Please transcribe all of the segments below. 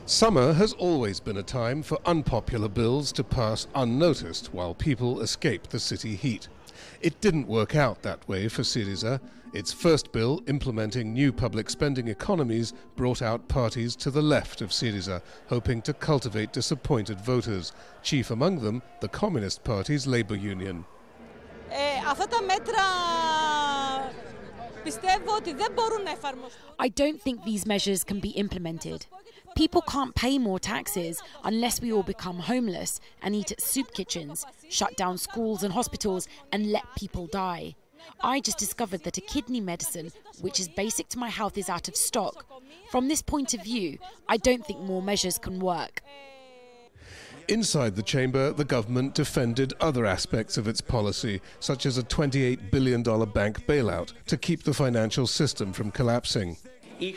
Summer has always been a time for unpopular bills to pass unnoticed while people escape the city heat. It didn't work out that way for Syriza. Its first bill, implementing new public spending economies, brought out parties to the left of Syriza, hoping to cultivate disappointed voters, chief among them the Communist Party's Labour Union. I don't think these measures can be implemented. People can't pay more taxes unless we all become homeless and eat at soup kitchens, shut down schools and hospitals and let people die. I just discovered that a kidney medicine, which is basic to my health, is out of stock. From this point of view, I don't think more measures can work. Inside the chamber, the government defended other aspects of its policy, such as a $28 billion bank bailout to keep the financial system from collapsing. We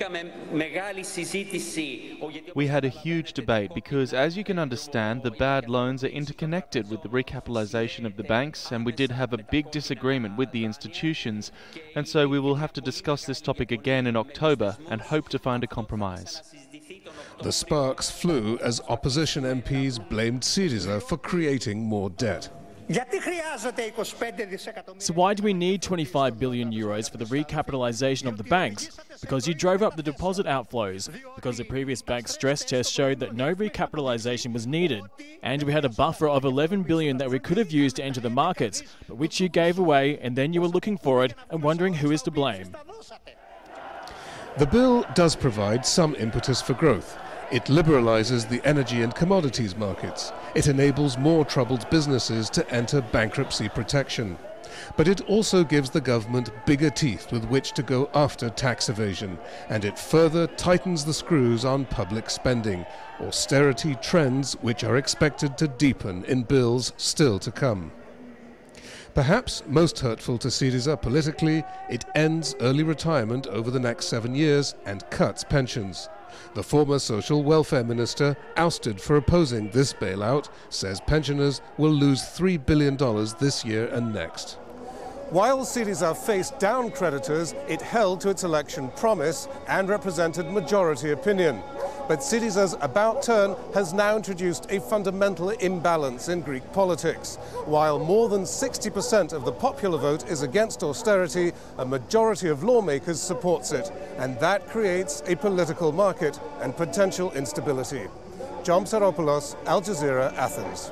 had a huge debate because, as you can understand, the bad loans are interconnected with the recapitalisation of the banks, and we did have a big disagreement with the institutions, and so we will have to discuss this topic again in October and hope to find a compromise. The sparks flew as opposition MPs blamed Syriza for creating more debt. So why do we need 25 billion euros for the recapitalisation of the banks? Because you drove up the deposit outflows, because the previous bank stress test showed that no recapitalisation was needed, and we had a buffer of 11 billion that we could have used to enter the markets, but which you gave away, and then you were looking for it and wondering who is to blame. The bill does provide some impetus for growth. It liberalises the energy and commodities markets. It enables more troubled businesses to enter bankruptcy protection. But it also gives the government bigger teeth with which to go after tax evasion, and it further tightens the screws on public spending, austerity trends which are expected to deepen in bills still to come. Perhaps most hurtful to Syriza politically, it ends early retirement over the next 7 years and cuts pensions. The former social welfare minister, ousted for opposing this bailout, says pensioners will lose $3 billion this year and next. While Syriza faced down creditors, it held to its election promise and represented majority opinion. But Syriza's about turn has now introduced a fundamental imbalance in Greek politics. While more than 60% of the popular vote is against austerity, a majority of lawmakers supports it, and that creates a political market and potential instability. John Psaropoulos, Al Jazeera, Athens.